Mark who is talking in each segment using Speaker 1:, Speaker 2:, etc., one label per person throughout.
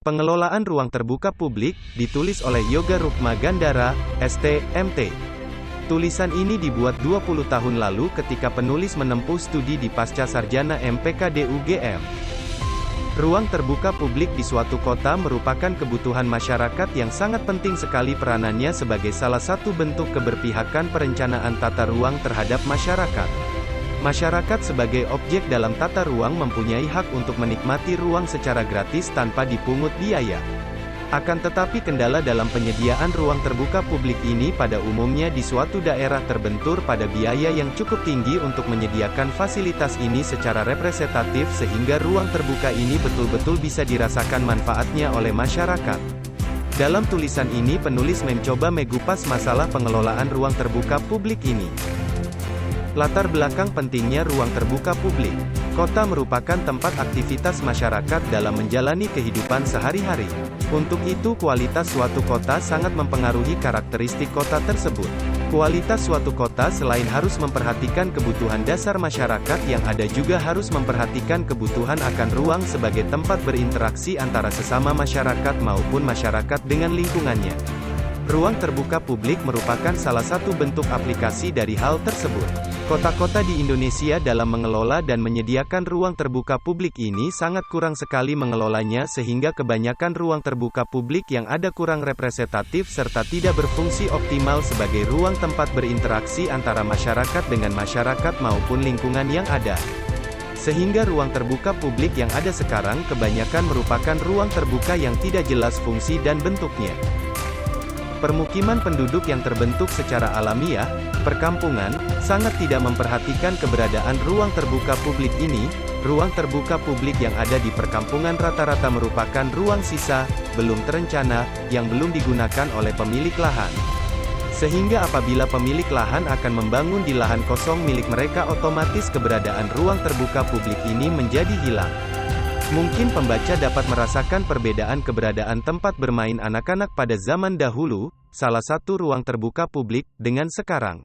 Speaker 1: Pengelolaan ruang terbuka publik, ditulis oleh Yoga Rukma Gandara, ST, MT. Tulisan ini dibuat 20 tahun lalu ketika penulis menempuh studi di Pascasarjana MPKD UGM. Ruang terbuka publik di suatu kota merupakan kebutuhan masyarakat yang sangat penting sekali peranannya sebagai salah satu bentuk keberpihakan perencanaan tata ruang terhadap masyarakat. Masyarakat sebagai objek dalam tata ruang mempunyai hak untuk menikmati ruang secara gratis tanpa dipungut biaya. Akan tetapi kendala dalam penyediaan ruang terbuka publik ini pada umumnya di suatu daerah terbentur pada biaya yang cukup tinggi untuk menyediakan fasilitas ini secara representatif sehingga ruang terbuka ini betul-betul bisa dirasakan manfaatnya oleh masyarakat. Dalam tulisan ini penulis mencoba mengupas masalah pengelolaan ruang terbuka publik ini. Latar belakang pentingnya ruang terbuka publik. Kota merupakan tempat aktivitas masyarakat dalam menjalani kehidupan sehari-hari. Untuk itu kualitas suatu kota sangat mempengaruhi karakteristik kota tersebut. Kualitas suatu kota selain harus memperhatikan kebutuhan dasar masyarakat yang ada juga harus memperhatikan kebutuhan akan ruang sebagai tempat berinteraksi antara sesama masyarakat maupun masyarakat dengan lingkungannya. Ruang terbuka publik merupakan salah satu bentuk aplikasi dari hal tersebut. Kota-kota di Indonesia dalam mengelola dan menyediakan ruang terbuka publik ini sangat kurang sekali mengelolanya sehingga kebanyakan ruang terbuka publik yang ada kurang representatif serta tidak berfungsi optimal sebagai ruang tempat berinteraksi antara masyarakat dengan masyarakat maupun lingkungan yang ada. Sehingga ruang terbuka publik yang ada sekarang kebanyakan merupakan ruang terbuka yang tidak jelas fungsi dan bentuknya. Permukiman penduduk yang terbentuk secara alamiah, perkampungan, sangat tidak memperhatikan keberadaan ruang terbuka publik ini. Ruang terbuka publik yang ada di perkampungan rata-rata merupakan ruang sisa, belum terencana, yang belum digunakan oleh pemilik lahan. Sehingga apabila pemilik lahan akan membangun di lahan kosong milik mereka otomatis keberadaan ruang terbuka publik ini menjadi hilang. Mungkin pembaca dapat merasakan perbedaan keberadaan tempat bermain anak-anak pada zaman dahulu, salah satu ruang terbuka publik, dengan sekarang.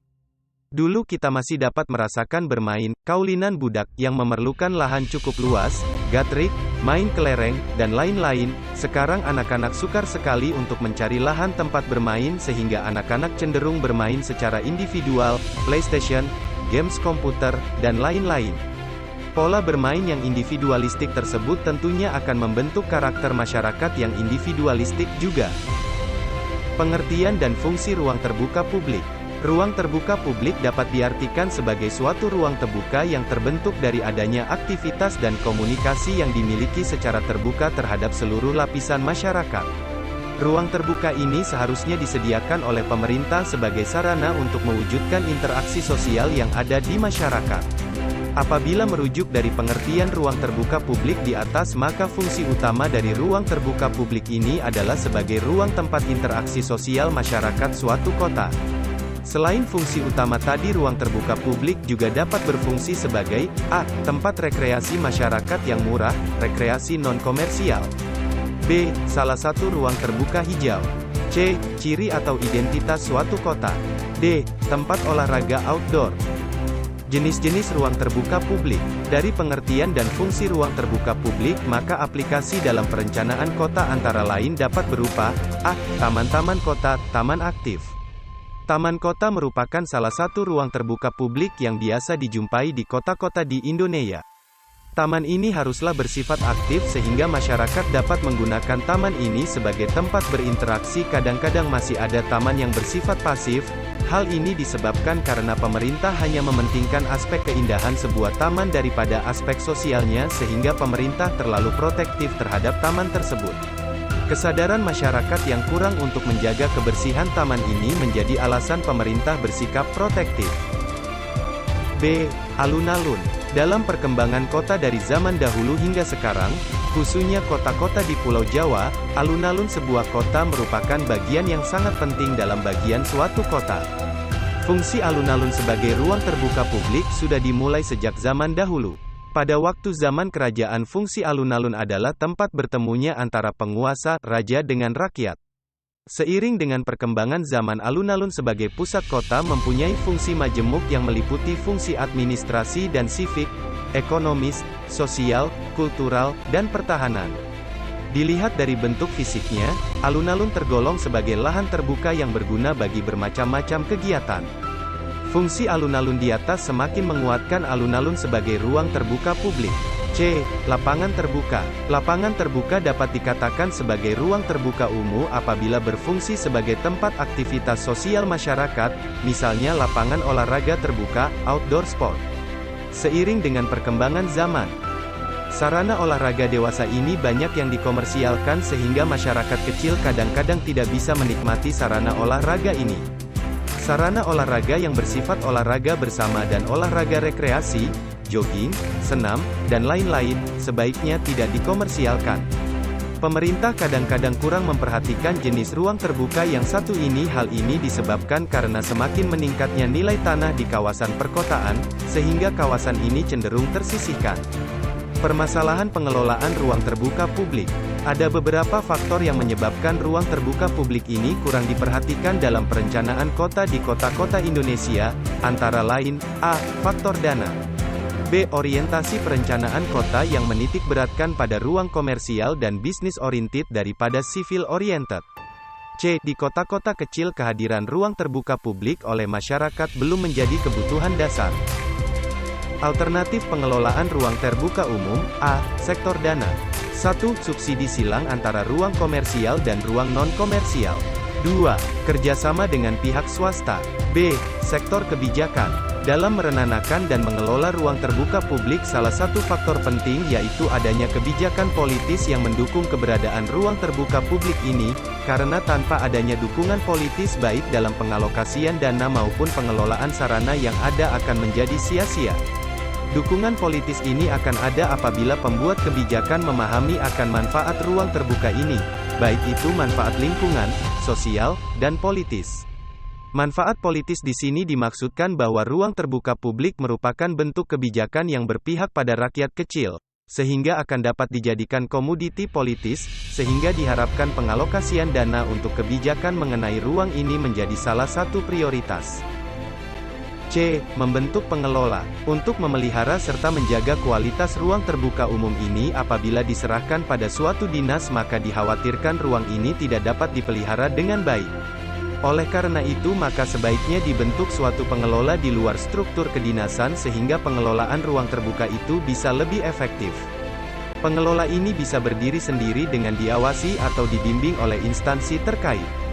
Speaker 1: Dulu kita masih dapat merasakan bermain, kaulinan budak, yang memerlukan lahan cukup luas, gatrik, main kelereng, dan lain-lain. Sekarang anak-anak sukar sekali untuk mencari lahan tempat bermain sehingga anak-anak cenderung bermain secara individual, PlayStation, games komputer, dan lain-lain. Pola bermain yang individualistik tersebut tentunya akan membentuk karakter masyarakat yang individualistik juga. Pengertian dan fungsi ruang terbuka publik. Ruang terbuka publik dapat diartikan sebagai suatu ruang terbuka yang terbentuk dari adanya aktivitas dan komunikasi yang dimiliki secara terbuka terhadap seluruh lapisan masyarakat. Ruang terbuka ini seharusnya disediakan oleh pemerintah sebagai sarana untuk mewujudkan interaksi sosial yang ada di masyarakat. Apabila merujuk dari pengertian ruang terbuka publik di atas maka fungsi utama dari ruang terbuka publik ini adalah sebagai ruang tempat interaksi sosial masyarakat suatu kota. Selain fungsi utama tadi ruang terbuka publik juga dapat berfungsi sebagai a. tempat rekreasi masyarakat yang murah, rekreasi non-komersial. b. salah satu ruang terbuka hijau. c. ciri atau identitas suatu kota. d. tempat olahraga outdoor. Jenis-jenis ruang terbuka publik. Dari pengertian dan fungsi ruang terbuka publik maka aplikasi dalam perencanaan kota antara lain dapat berupa a. taman-taman kota, taman aktif. Taman kota merupakan salah satu ruang terbuka publik yang biasa dijumpai di kota-kota di Indonesia. Taman ini haruslah bersifat aktif sehingga masyarakat dapat menggunakan taman ini sebagai tempat berinteraksi. Kadang-kadang masih ada taman yang bersifat pasif. Hal ini disebabkan karena pemerintah hanya mementingkan aspek keindahan sebuah taman daripada aspek sosialnya sehingga pemerintah terlalu protektif terhadap taman tersebut. Kesadaran masyarakat yang kurang untuk menjaga kebersihan taman ini menjadi alasan pemerintah bersikap protektif. b. Alun-alun. Dalam perkembangan kota dari zaman dahulu hingga sekarang, khususnya kota-kota di Pulau Jawa, alun-alun sebuah kota merupakan bagian yang sangat penting dalam bagian suatu kota. Fungsi alun-alun sebagai ruang terbuka publik sudah dimulai sejak zaman dahulu. Pada waktu zaman kerajaan fungsi alun-alun adalah tempat bertemunya antara penguasa, raja dengan rakyat. Seiring dengan perkembangan zaman alun-alun sebagai pusat kota mempunyai fungsi majemuk yang meliputi fungsi administrasi dan sivik, ekonomis, sosial, kultural, dan pertahanan. Dilihat dari bentuk fisiknya, alun-alun tergolong sebagai lahan terbuka yang berguna bagi bermacam-macam kegiatan. Fungsi alun-alun di atas semakin menguatkan alun-alun sebagai ruang terbuka publik. C. Lapangan terbuka. Lapangan terbuka dapat dikatakan sebagai ruang terbuka umum apabila berfungsi sebagai tempat aktivitas sosial masyarakat, misalnya lapangan olahraga terbuka, outdoor sport. Seiring dengan perkembangan zaman, sarana olahraga dewasa ini banyak yang dikomersialkan sehingga masyarakat kecil kadang-kadang tidak bisa menikmati sarana olahraga ini. Sarana olahraga yang bersifat olahraga bersama dan olahraga rekreasi, jogging, senam, dan lain-lain, sebaiknya tidak dikomersialkan. Pemerintah kadang-kadang kurang memperhatikan jenis ruang terbuka yang satu ini. Hal ini disebabkan karena semakin meningkatnya nilai tanah di kawasan perkotaan, sehingga kawasan ini cenderung tersisihkan. Permasalahan pengelolaan ruang terbuka publik. Ada beberapa faktor yang menyebabkan ruang terbuka publik ini kurang diperhatikan dalam perencanaan kota di kota-kota Indonesia, antara lain, A. Faktor dana. B. Orientasi perencanaan kota yang menitik beratkan pada ruang komersial dan bisnis oriented daripada civil oriented. C. Di kota-kota kecil kehadiran ruang terbuka publik oleh masyarakat belum menjadi kebutuhan dasar. Alternatif pengelolaan ruang terbuka umum. A. Sektor dana. 1. Subsidi silang antara ruang komersial dan ruang non-komersial. 2. Kerjasama dengan pihak swasta. B. Sektor kebijakan. Dalam merencanakan dan mengelola ruang terbuka publik, salah satu faktor penting yaitu adanya kebijakan politis yang mendukung keberadaan ruang terbuka publik ini, karena tanpa adanya dukungan politis baik dalam pengalokasian dana maupun pengelolaan sarana yang ada akan menjadi sia-sia. Dukungan politis ini akan ada apabila pembuat kebijakan memahami akan manfaat ruang terbuka ini, baik itu manfaat lingkungan, sosial, dan politis. Manfaat politis di sini dimaksudkan bahwa ruang terbuka publik merupakan bentuk kebijakan yang berpihak pada rakyat kecil, sehingga akan dapat dijadikan komoditi politis, sehingga diharapkan pengalokasian dana untuk kebijakan mengenai ruang ini menjadi salah satu prioritas. C. Membentuk pengelola. Untuk memelihara serta menjaga kualitas ruang terbuka umum ini apabila diserahkan pada suatu dinas maka dikhawatirkan ruang ini tidak dapat dipelihara dengan baik. Oleh karena itu maka sebaiknya dibentuk suatu pengelola di luar struktur kedinasan sehingga pengelolaan ruang terbuka itu bisa lebih efektif. Pengelola ini bisa berdiri sendiri dengan diawasi atau dibimbing oleh instansi terkait.